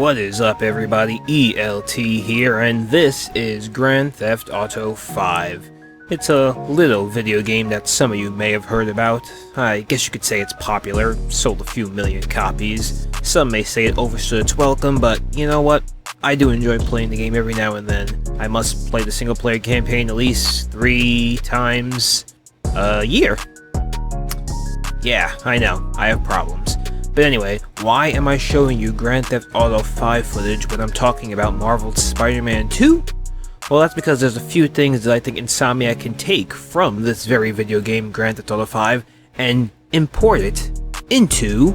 What is up, everybody? ELT here, and this is Grand Theft Auto 5. It's a little video game that some of you may have heard about. I guess you could say it's popular, sold a few million copies. Some may say it overstood its welcome, but you know what? I do enjoy playing the game every now and then. I must play the single-player campaign at least 3 times a year. Yeah, I know, I have problems. But anyway, why am I showing you Grand Theft Auto 5 footage when I'm talking about Marvel's Spider-Man 2? Well, that's because there's a few things that I think Insomniac can take from this very video game, Grand Theft Auto 5, and import it into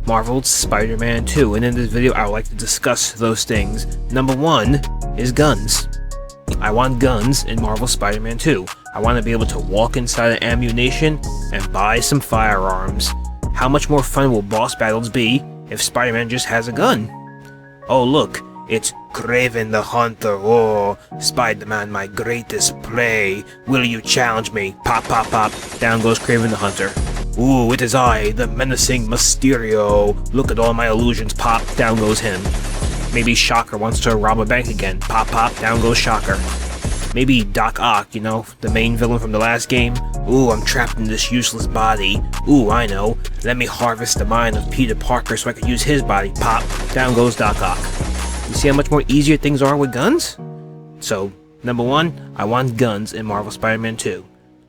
Marvel's Spider-Man 2. And in this video, I would like to discuss those things. Number 1 is guns. I want guns in Marvel's Spider-Man 2. I want to be able to walk inside an ammunition and buy some firearms. How much more fun will boss battles be if Spider-Man just has a gun? Oh look, it's Kraven the Hunter. Oh, Spider-Man, my greatest prey. Will you challenge me? Pop, pop, pop. Down goes Kraven the Hunter. Ooh, it is I, the menacing Mysterio. Look at all my illusions. Pop, down goes him. Maybe Shocker wants to rob a bank again. Pop, pop, down goes Shocker. Maybe Doc Ock, you know, the main villain from the last game. Ooh, I'm trapped in this useless body. Ooh, I know. Let me harvest the mind of Peter Parker so I can use his body. Pop, down goes Doc Ock. You see how much more easier things are with guns? So, number 1, I want guns in Marvel Spider-Man 2.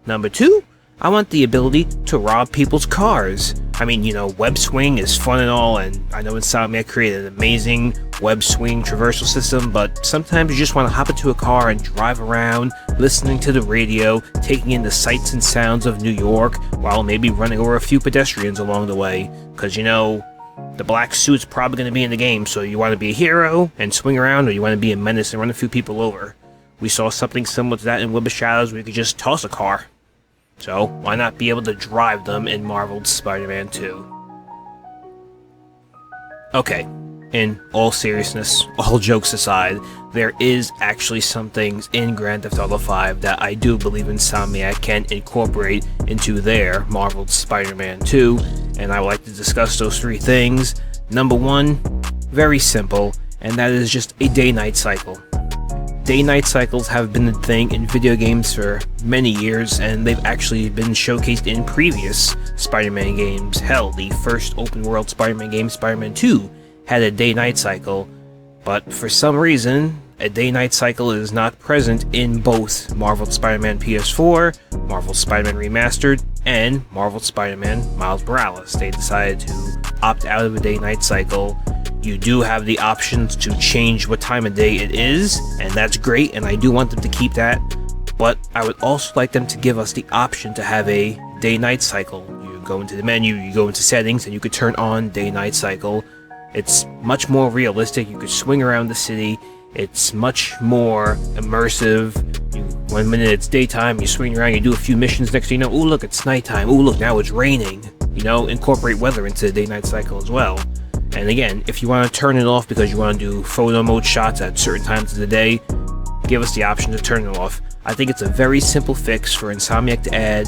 Number 2, I want the ability to rob people's cars. I mean, you know, web swing is fun and all, and I know Insomniac created an amazing web swing traversal system, but sometimes you just want to hop into a car and drive around, listening to the radio, taking in the sights and sounds of New York, while maybe running over a few pedestrians along the way. Because, you know, the black suit's probably going to be in the game, so you want to be a hero and swing around, or you want to be a menace and run a few people over. We saw something similar to that in Web of Shadows, where you could just toss a car. So, why not be able to drive them in Marvel's Spider-Man 2? Okay, in all seriousness, all jokes aside, there is actually some things in Grand Theft Auto 5 that I do believe Insomniac can incorporate into their Marvel's Spider-Man 2, and I would like to discuss those 3 things. Number 1, very simple, and that is just a day-night cycle. Day-night cycles have been a thing in video games for many years, and they've actually been showcased in previous Spider-Man games. Hell, the first open-world Spider-Man game, Spider-Man 2, had a day-night cycle, but for some reason, a day-night cycle is not present in both Marvel's Spider-Man PS4, Marvel's Spider-Man Remastered, and Marvel's Spider-Man Miles Morales. They decided to opt out of a day-night cycle. You do have the options to change what time of day it is, and that's great, and I do want them to keep that, but I would also like them to give us the option to have a day-night cycle. You go into the menu, you go into settings, and you could turn on day-night cycle. It's much more realistic. You could swing around the city. It's much more immersive. 1 minute it's daytime, you swing around, you do a few missions, next thing you know, ooh look, it's nighttime, ooh look, now it's raining. You know, incorporate weather into the day-night cycle as well. And again, if you want to turn it off because you want to do photo mode shots at certain times of the day, give us the option to turn it off. I think it's a very simple fix for Insomniac to add,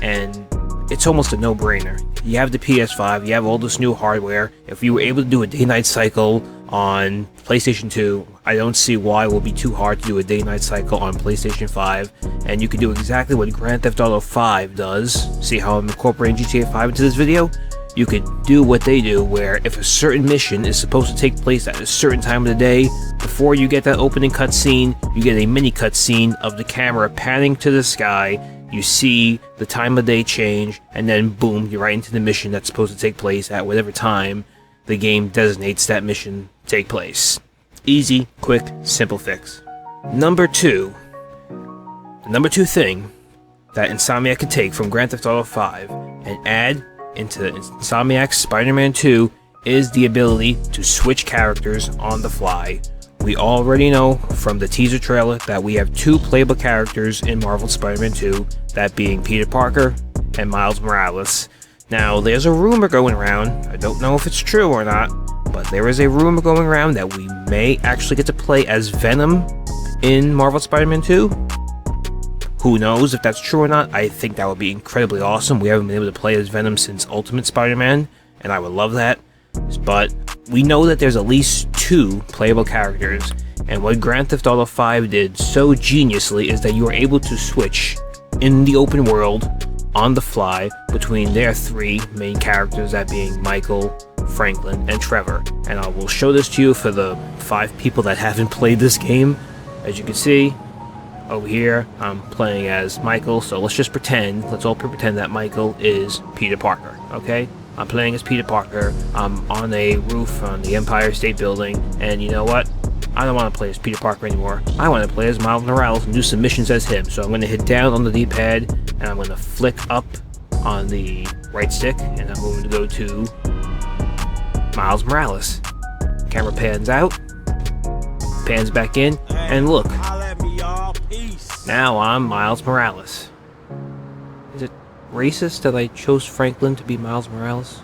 and it's almost a no-brainer. You have the PS5, you have all this new hardware. If you were able to do a day-night cycle on PlayStation 2, I don't see why it will be too hard to do a day-night cycle on PlayStation 5, and you can do exactly what Grand Theft Auto 5 does. See how I'm incorporating GTA 5 into this video? You could do what they do, where if a certain mission is supposed to take place at a certain time of the day, before you get that opening cutscene, you get a mini cutscene of the camera panning to the sky, you see the time of day change, and then boom, you're right into the mission that's supposed to take place at whatever time the game designates that mission take place. Easy, quick, simple fix. Number 2. The number 2 thing that Insomniac can take from Grand Theft Auto 5 and add into Insomniac's Spider-Man 2 is the ability to switch characters on the fly. We already know from the teaser trailer that we have 2 playable characters in Marvel's Spider-Man 2, that being Peter Parker and Miles Morales. Now, there's a rumor going around, I don't know if it's true or not, but there is a rumor going around that we may actually get to play as Venom in Marvel's Spider-Man 2. Who knows if that's true or not? I think that would be incredibly awesome. We haven't been able to play as Venom since Ultimate Spider-Man, and I would love that. But we know that there's at least 2 playable characters, and what Grand Theft Auto 5 did so geniusly is that you are able to switch in the open world on the fly between their 3 main characters, that being Michael, Franklin, and Trevor. And I will show this to you for the 5 people that haven't played this game. As you can see over here, I'm playing as Michael, so let's all pretend that Michael is Peter Parker, okay? I'm playing as Peter Parker. I'm on a roof on the Empire State Building, and you know what? I don't want to play as Peter Parker anymore. I want to play as Miles Morales and do some missions as him. So I'm going to hit down on the D-pad, and I'm going to flick up on the right stick, and I'm going to go to Miles Morales. Camera pans out, pans back in, and look. Now I'm Miles Morales. Is it racist that I chose Franklin to be Miles Morales?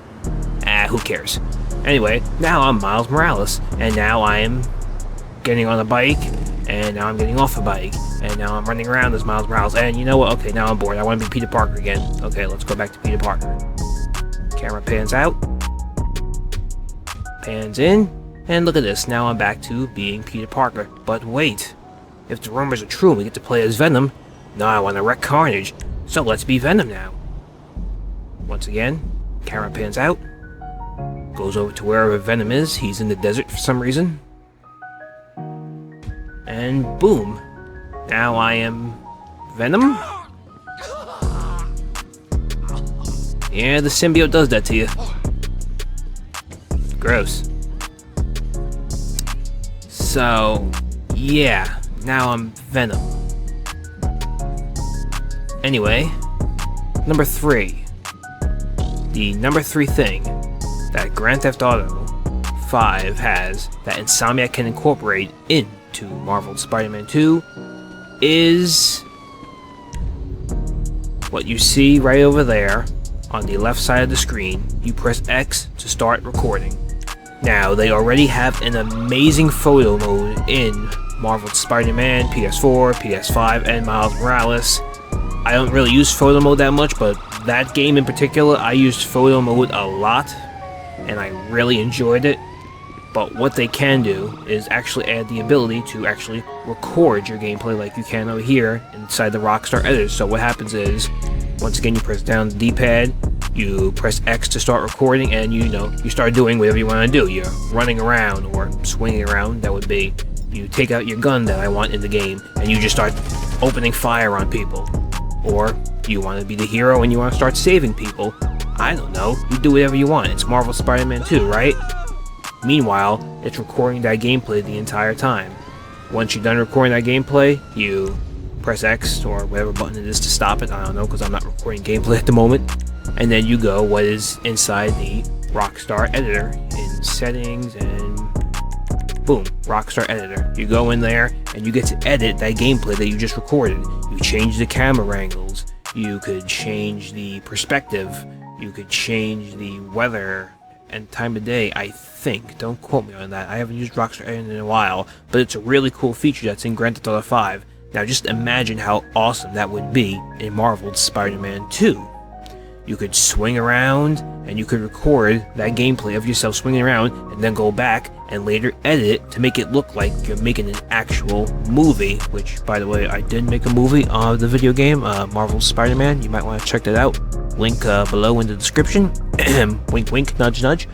Who cares? Anyway, now I'm Miles Morales, and now I am getting on a bike, and now I'm getting off a bike, and now I'm running around as Miles Morales, and you know what? Okay, now I'm bored. I want to be Peter Parker again. Okay, let's go back to Peter Parker. Camera pans out, pans in, and look at this. Now I'm back to being Peter Parker. But wait, if the rumors are true and we get to play as Venom, now I want to wreck Carnage, so let's be Venom now. Once again, camera pans out, goes over to wherever Venom is. He's in the desert for some reason. And boom, now I am Venom? Yeah, the symbiote does that to you. Gross. So, yeah, now I'm Venom. Anyway, number 3. The number 3 thing that Grand Theft Auto 5 has that Insomniac can incorporate into Marvel's Spider-Man 2 is what you see right over there on the left side of the screen. You press X to start recording. Now, they already have an amazing photo mode in Marvel's Spider-Man, PS4, PS5, and Miles Morales. I don't really use photo mode that much, but that game in particular, I used photo mode a lot, and I really enjoyed it. But what they can do is actually add the ability to actually record your gameplay like you can over here inside the Rockstar Editor. So what happens is, once again, you press down the D-pad, you press X to start recording, and you start doing whatever you want to do. You're running around or swinging around, that would be. You take out your gun that I want in the game, and you just start opening fire on people. Or you want to be the hero and you want to start saving people. I don't know, you do whatever you want. It's Marvel Spider-Man 2, right? Meanwhile, it's recording that gameplay the entire time. Once you're done recording that gameplay, you press X or whatever button it is to stop it. I don't know, because I'm not recording gameplay at the moment. And then you go what is inside the Rockstar Editor in settings, and boom, Rockstar Editor. You go in there and you get to edit that gameplay that you just recorded. You change the camera angles, you could change the perspective, you could change the weather and time of day, I think. Don't quote me on that. I haven't used Rockstar Editor in a while, but it's a really cool feature that's in Grand Theft Auto 5. Now just imagine how awesome that would be in Marvel's Spider-Man 2. You could swing around, and you could record that gameplay of yourself swinging around, and then go back and later edit it to make it look like you're making an actual movie, which, by the way, I did make a movie of the video game, Marvel's Spider-Man. You might want to check that out. Link below in the description. Wink wink, nudge nudge.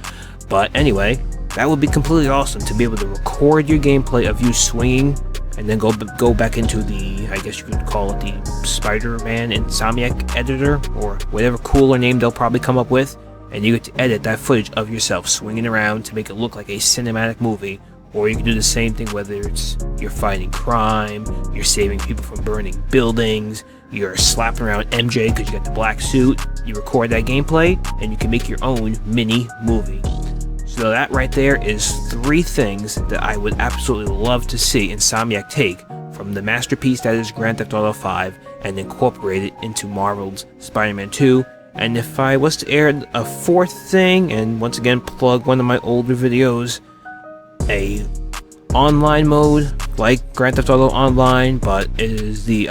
But anyway, that would be completely awesome to be able to record your gameplay of you swinging, and then go back into the, I guess you could call it the Spider-Man Insomniac Editor, or whatever cooler name they'll probably come up with, and you get to edit that footage of yourself swinging around to make it look like a cinematic movie. Or you can do the same thing, whether it's you're fighting crime, you're saving people from burning buildings, you're slapping around MJ because you got the black suit. You record that gameplay, and you can make your own mini movie. So that right there is 3 things that I would absolutely love to see Insomniac take from the masterpiece that is Grand Theft Auto 5 and incorporate it into Marvel's Spider-Man 2. And if I was to add a 4th thing, and once again plug one of my older videos, a online mode like Grand Theft Auto Online, but it is the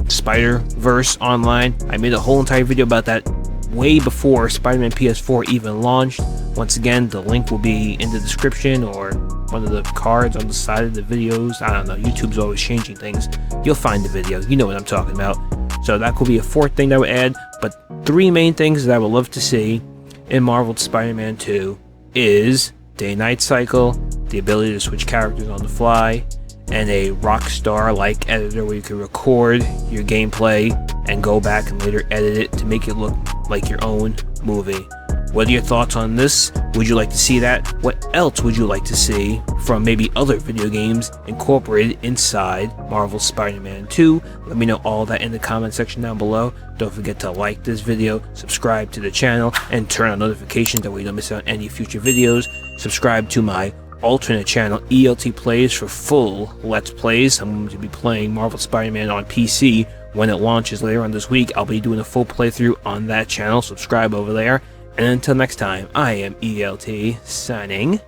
Spider-Verse Online. I made a whole entire video about that way before Spider-Man PS4 even launched. Once again, the link will be in the description or one of the cards on the side of the videos. I don't know, YouTube's always changing things. You'll find the video, you know what I'm talking about. So that could be a fourth thing that I would add, but three main things that I would love to see in Marvel's Spider-Man 2 is day-night cycle, the ability to switch characters on the fly, and a Rockstar-like editor where you can record your gameplay and go back and later edit it to make it look like your own movie. What are your thoughts on this? Would you like to see that? What else would you like to see from maybe other video games incorporated inside Marvel's Spider-Man 2? Let me know all that in the comment section down below. Don't forget to like this video, subscribe to the channel, and turn on notifications that way you don't miss out on any future videos. Subscribe to my alternate channel, ELT Plays, for full Let's Plays. I'm going to be playing Marvel Spider-Man on PC when it launches later on this week. I'll be doing a full playthrough on that channel. Subscribe over there. And until next time, I am ELT, signing